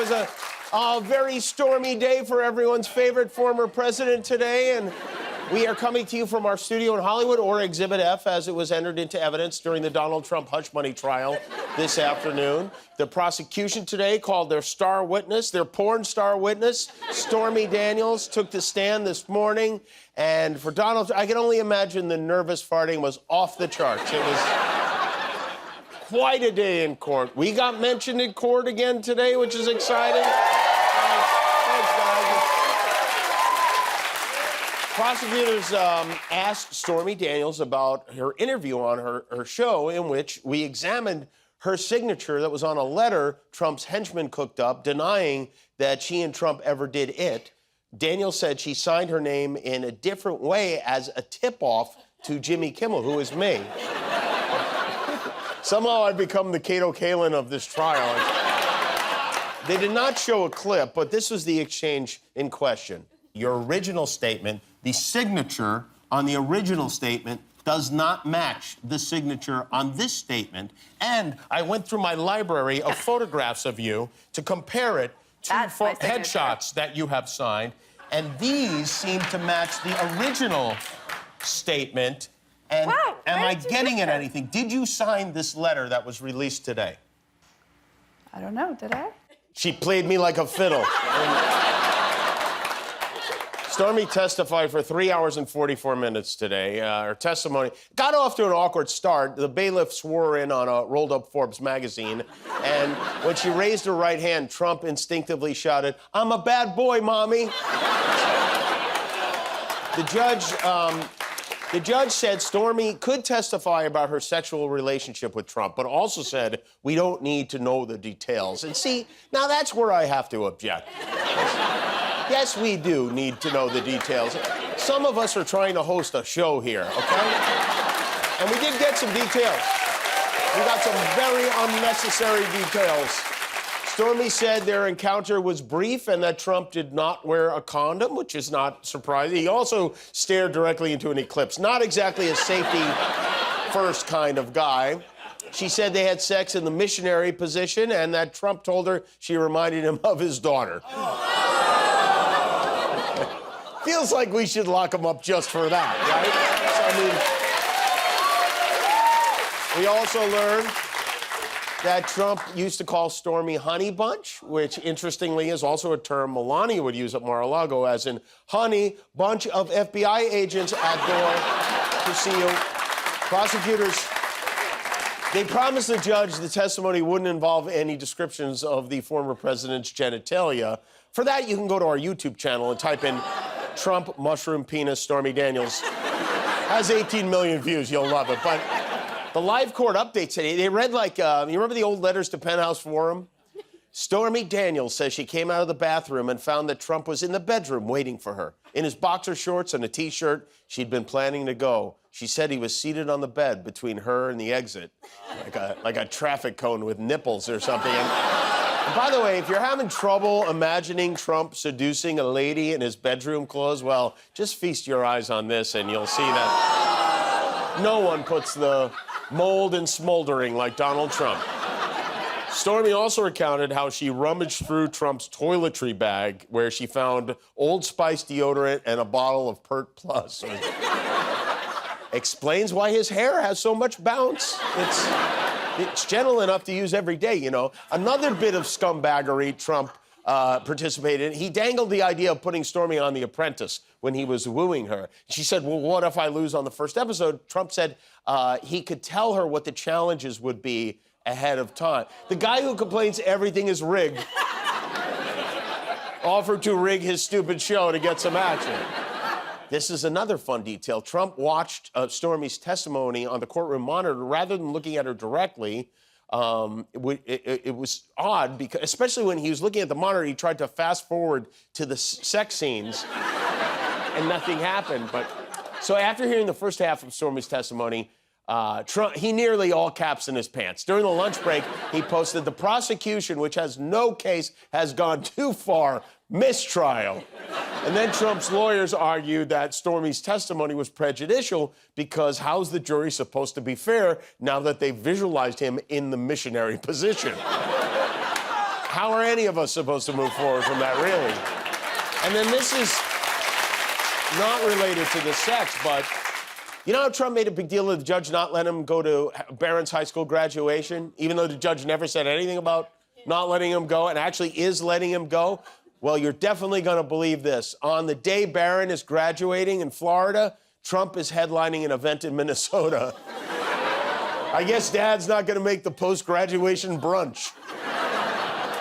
was a very stormy day for everyone's favorite former president today, and we are coming to you from our studio in Hollywood, or Exhibit F, as it was entered into evidence during the Donald Trump hush money trial this afternoon. The prosecution today called their star witness, their porn star witness, Stormy Daniels, took the stand this morning. And for Donald, I can only imagine the nervous farting was off the charts. It was quite a day in court. We got mentioned in court again today, which is exciting. Thanks, guys. Prosecutors asked Stormy Daniels about her interview on her show, in which we examined her signature that was on a letter Trump's henchmen cooked up denying that she and Trump ever did it. Daniels said she signed her name in a different way as a tip-off to Jimmy Kimmel, who is me. Somehow I've become the Kato Kalin of this trial. They did not show a clip, but this was the exchange in question. Your original statement, the signature on the original statement does not match the signature on this statement. And I went through my library of photographs of you to compare it to headshots that you have signed. And these seem to match the original statement. And wow, am I getting at anything? Did you sign this letter that was released today? I don't know, did I? She played me like a fiddle. Stormy testified for 3 hours and 44 minutes today. Her testimony got off to an awkward start. The bailiff swore in on a rolled-up Forbes magazine. And when she raised her right hand, Trump instinctively shouted, "I'm a bad boy, Mommy." The judge said Stormy could testify about her sexual relationship with Trump, but also said, we don't need to know the details. And see, now that's where I have to object. Yes, we do need to know the details. Some of us are trying to host a show here, okay? And we did get some details. We got some very unnecessary details. Stormy said their encounter was brief and that Trump did not wear a condom, which is not surprising. He also stared directly into an eclipse. Not exactly a safety-first kind of guy. She said they had sex in the missionary position and that Trump told her she reminded him of his daughter. Feels like we should lock him up just for that, right? So, I mean, we also learned that Trump used to call Stormy Honey Bunch, which, interestingly, is also a term Melania would use at Mar-A-Lago, as in, honey, bunch of FBI agents at door to see you. Prosecutors, they promised the judge the testimony wouldn't involve any descriptions of the former president's genitalia. For that, you can go to our YouTube channel and type in Trump mushroom penis Stormy Daniels. Has 18 million views, you'll love it. But the live court updates today, they read like, you remember the old letters to Penthouse Forum? Stormy Daniels says she came out of the bathroom and found that Trump was in the bedroom waiting for her. In his boxer shorts and a T-shirt, she'd been planning to go. She said he was seated on the bed between her and the exit, like a traffic cone with nipples or something. And by the way, if you're having trouble imagining Trump seducing a lady in his bedroom clothes, well, just feast your eyes on this and you'll see that no one puts the mold and smoldering like Donald Trump. Stormy also recounted how she rummaged through Trump's toiletry bag where she found Old Spice deodorant and a bottle of Pert Plus. Explains why his hair has so much bounce. It's gentle enough to use every day, you know. Another bit of scumbaggery Trump participated in. He dangled the idea of putting Stormy on The Apprentice when he was wooing her. She said, well, what if I lose on the first episode? Trump said he could tell her what the challenges would be ahead of time. The guy who complains everything is rigged offered to rig his stupid show to get some action. This is another fun detail. Trump watched Stormy's testimony on the courtroom monitor rather than looking at her directly. It was odd, because, especially when he was looking at the monitor, he tried to fast forward to the sex scenes, and nothing happened. But so after hearing the first half of Stormy's testimony, Trump, he nearly all caps in his pants. During the lunch break, he posted, "The prosecution, which has no case, has gone too far. Mistrial." And then Trump's lawyers argued that Stormy's testimony was prejudicial because how's the jury supposed to be fair now that they visualized him in the missionary position? How are any of us supposed to move forward from that, really? And then this is not related to the sex, but you know how Trump made a big deal of the judge not letting him go to Barron's high school graduation, even though the judge never said anything about not letting him go and actually is letting him go? Well, you're definitely going to believe this. On the day Barron is graduating in Florida, Trump is headlining an event in Minnesota. I guess Dad's not going to make the post-graduation brunch.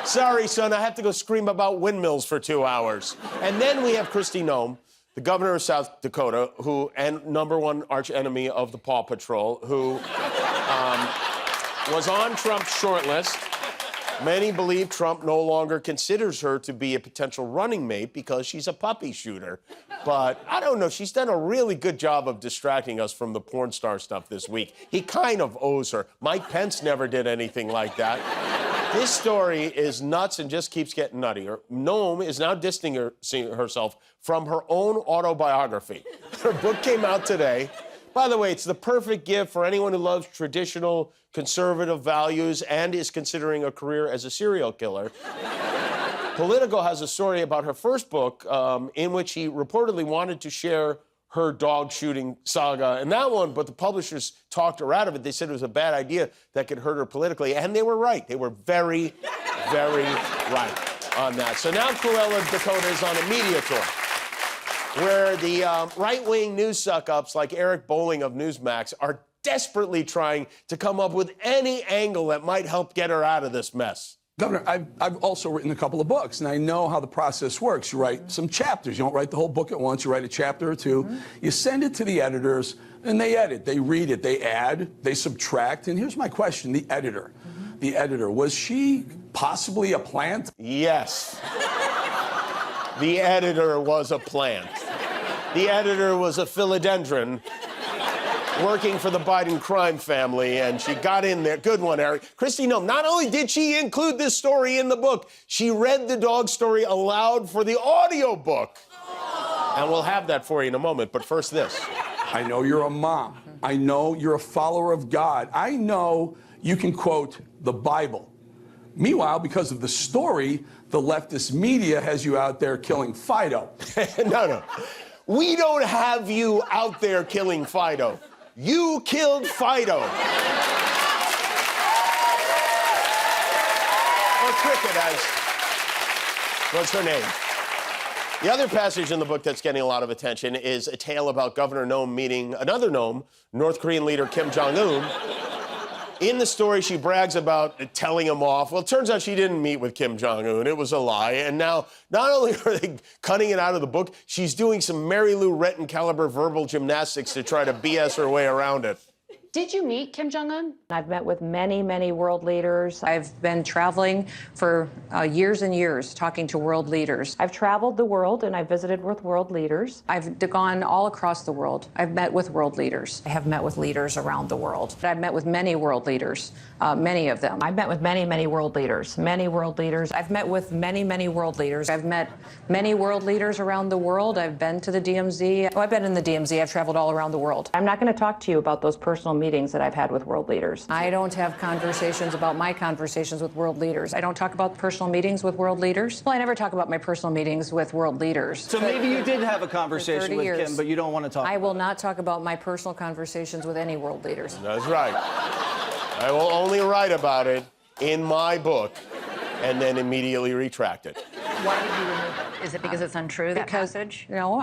Sorry, son, I have to go scream about windmills for 2 hours. And then we have Kristi Noem, the governor of South Dakota, and #1 arch enemy of the Paw Patrol, who was on Trump's shortlist. Many believe Trump no longer considers her to be a potential running mate because she's a puppy shooter. But I don't know, she's done a really good job of distracting us from the porn star stuff this week. He kind of owes her. Mike Pence never did anything like that. This story is nuts and just keeps getting nuttier. Noem is now distancing herself from her own autobiography. Her book came out today. By the way, it's the perfect gift for anyone who loves traditional conservative values and is considering a career as a serial killer. Politico has a story about her first book in which she reportedly wanted to share her dog shooting saga and that one, but the publishers talked her out of it. They said it was a bad idea that could hurt her politically, and they were right. They were very, very right on that. So now Cruella Dakota is on a media tour where the right-wing news suck-ups like Eric Bolling of Newsmax are desperately trying to come up with any angle that might help get her out of this mess. Governor, I've also written a couple of books, and I know how the process works. You write some chapters. You don't write the whole book at once. You write a chapter or two. You send it to the editors, and they edit. They read it. They add. They subtract. And here's my question. The editor. The editor. Was she possibly a plant? Yes. The editor was a plant. The editor was a philodendron working for the Biden crime family, and she got in there. Good one, Eric. Kristi Noem, not only did she include this story in the book, she read the dog story aloud for the audiobook. And we'll have that for you in a moment, but first this. I know you're a mom. I know you're a follower of God. I know you can quote the Bible. Meanwhile, because of the story, the leftist media has you out there killing Fido. No. We don't have you out there killing Fido. You killed Fido. Or Cricket, as was her name. The other passage in the book that's getting a lot of attention is a tale about Governor Noem meeting another Noem, North Korean leader Kim Jong Un. In the story, she brags about telling him off. Well, it turns out she didn't meet with Kim Jong Un. It was a lie. And now, not only are they cutting it out of the book, she's doing some Mary Lou Retton caliber verbal gymnastics to try to BS her way around it. Did you meet Kim Jong Un? I've met with many, many world leaders. I've been traveling for years and years, talking to world leaders. I've traveled the world and I've visited with world leaders. I've gone all across the world. I've met with world leaders. I have met with leaders around the world. I've met with many world leaders, many of them. I've met with many, many world leaders, many world leaders. I've met with many, many world leaders. I've met many world leaders around the world. I've been to the DMZ. Oh, I've been in the DMZ. I've traveled all around the world. I'm not going to talk to you about those personal meetings that I've had with world leaders. I don't have conversations about my conversations with world leaders. I don't talk about personal meetings with world leaders. Well, I never talk about my personal meetings with world leaders. So maybe you did have a conversation with Kim, but you don't want to talk. I will not talk about my personal conversations with any world leaders. That's right. I will only write about it in my book and then immediately retract it. Why did you remove it? Is it because it's untrue, that passage? No,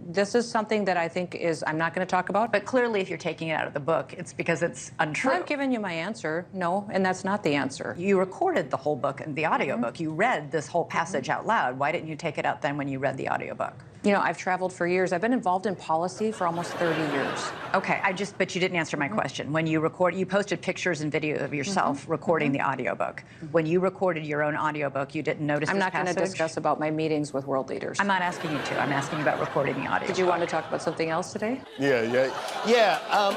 this is something that I think I'm not going to talk about. But clearly, if you're taking it out of the book, it's because it's untrue. I've given you my answer. No, and that's not the answer. You recorded the whole book, the audiobook. You read this whole passage out loud. Why didn't you take it out then when you read the audiobook? You know, I've traveled for years. I've been involved in policy for almost 30 years. Okay, but you didn't answer my question. When you posted pictures and video of yourself recording the audiobook. When you recorded your own audiobook, you didn't notice I'm this not going to discuss about my meetings with world leaders. I'm not asking you to. I'm asking about recording the audio. Did you want to talk about something else today? Yeah.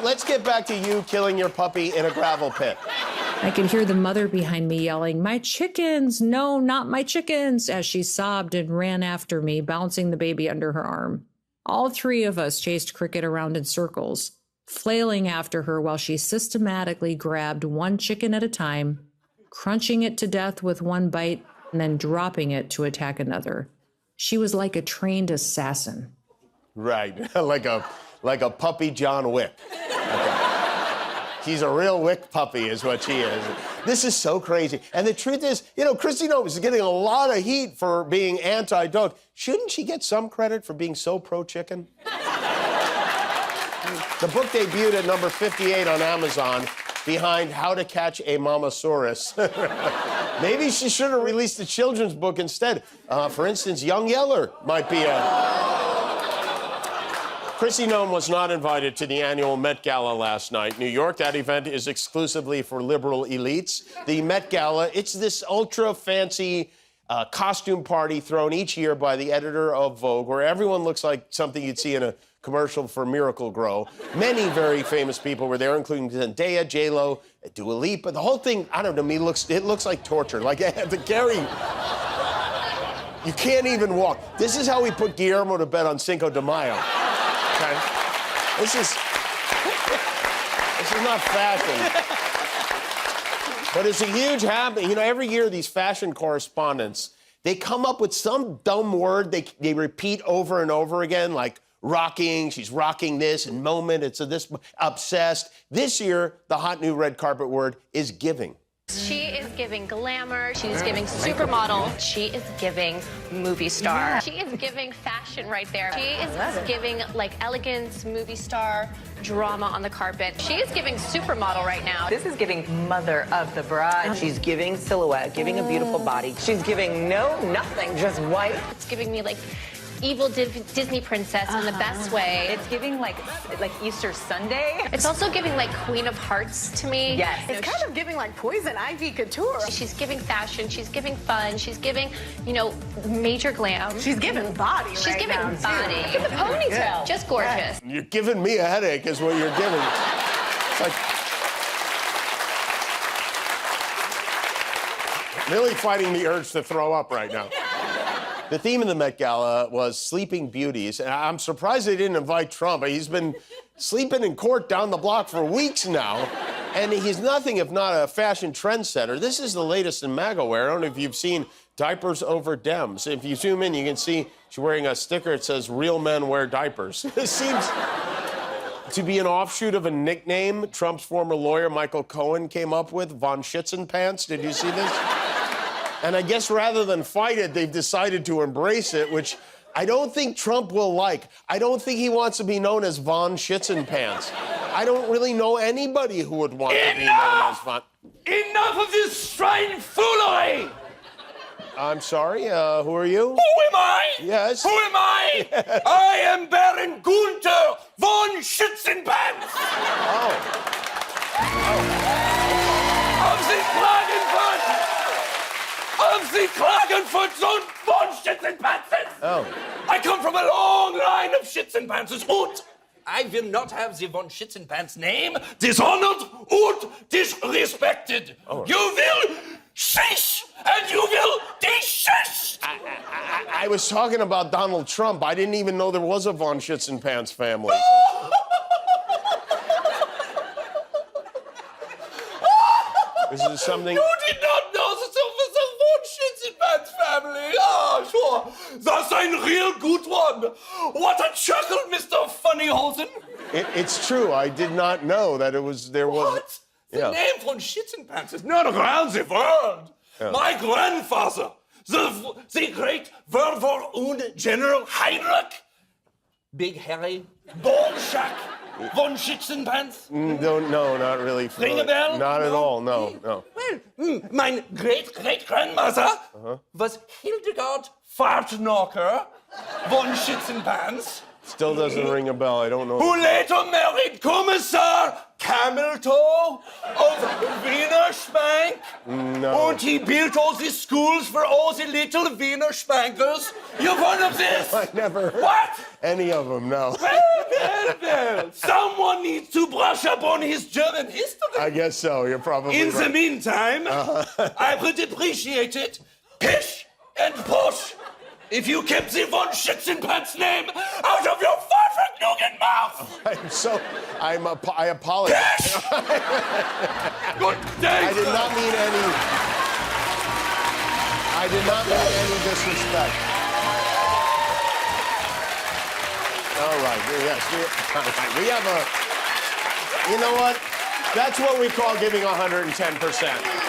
Let's get back to you killing your puppy in a gravel pit. I could hear the mother behind me yelling, "My chickens! No, not my chickens!" as she sobbed and ran after me, bouncing the baby under her arm. All three of us chased Cricket around in circles, flailing after her while she systematically grabbed one chicken at a time, crunching it to death with one bite and then dropping it to attack another. She was like a trained assassin. Right, like a puppy John Wick. Okay. She's a real Wick puppy is what she is. This is so crazy. And the truth is, Kristi Noem is getting a lot of heat for being anti-dog. Shouldn't she get some credit for being so pro-chicken? The book debuted at number 58 on Amazon, behind How to Catch a Mamasaurus. Maybe she should have released a children's book instead. For instance, Young Yeller might be a... Kristi Noem was not invited to the annual Met Gala last night. New York, that event is exclusively for liberal elites. The Met Gala, it's this ultra-fancy costume party thrown each year by the editor of Vogue, where everyone looks like something you'd see in a commercial for Miracle Grow. Many very famous people were there, including Zendaya, J-Lo, Dua Lipa. The whole thing, I don't know, it looks like torture. Like, the Gary... You can't even walk. This is how we put Guillermo to bed on Cinco de Mayo. Okay. This is not fashion. But it's a huge habit. Every year these fashion correspondents, they come up with some dumb word they repeat over and over again, like rocking, she's rocking this, and moment, it's this, obsessed. This year, the hot new red carpet word is giving. She is giving glamour. She's giving supermodel. She is giving movie star. Yeah. She is giving fashion right there. She is giving, like, elegance, movie star, drama on the carpet. She is giving supermodel right now. This is giving mother of the bride. She's giving silhouette, giving a beautiful body. She's giving nothing, just white. It's giving me, like, evil Disney princess in the best way. It's giving like Easter Sunday. It's also giving like Queen of Hearts to me. Yes. It's kind of giving like Poison Ivy couture. She's giving fashion. She's giving fun. She's giving, major glam. She's giving body. She's giving body. Look at the ponytail. Just gorgeous. You're giving me a headache is what you're giving. It's like... really fighting the urge to throw up right now. The theme of the Met Gala was Sleeping Beauties, and I'm surprised they didn't invite Trump. He's been sleeping in court down the block for weeks now, and he's nothing if not a fashion trendsetter. This is the latest in MAGA wear. I don't know if you've seen diapers over Dems. If you zoom in, you can see she's wearing a sticker that says, "Real men wear diapers." This seems to be an offshoot of a nickname Trump's former lawyer, Michael Cohen, came up with, Von Schitzenpantz. Did you see this? And I guess rather than fight it, they've decided to embrace it, which I don't think Trump will like. I don't think he wants to be known as Von Schitzenpantz. I don't really know anybody who would want to be known as Von... Enough of this strange foolery! I'm sorry, who are you? Who am I? Yes? Who am I? I am Baron Gunther von Schitzenpantz! Of the Klagenfurt! Of the Klagenfurt von Schitzenpantzes! Oh. I come from a long line of Schitzenpantzes, und I will not have the von Schitzenpantz name dishonored and disrespected. Oh. You will cease and you will desist! I was talking about Donald Trump. I didn't even know there was a Von Schitzenpantz family. This is something... You did not know that there was a Von Schitzenpantz family. Ah, sure. That's a real good one. What a chuckle, Mr. Funnyhosen. It's true. I did not know that there was... What? The name von Schitzenpantz is not around the world. Yeah. My grandfather, the great World War I General Heinrich, Big Harry, Borchak, von Schitzenpantz. No, not really. Ring a bell? Not at all, no. Well, my great-great-grandmother was Hildegard Fartknocker von Schitzenpantz. Still doesn't ring a bell. I don't know. Who later married Kommissar Cameltoe of Wiener Spank. No. And he built all the schools for all the little Wiener Spankers. You've heard of this? I never heard What? any of them, no. Well. Someone needs to brush up on his German history. I guess so. You're probably In right. the meantime, I would appreciate it. Pish and push. If you kept the von Schitzenpantz name out of your Pfefferknugen mouth! I apologize. Good day, I did not mean any... I did not mean any disrespect. All right, yes, we have a, you know what? That's what we call giving 110%.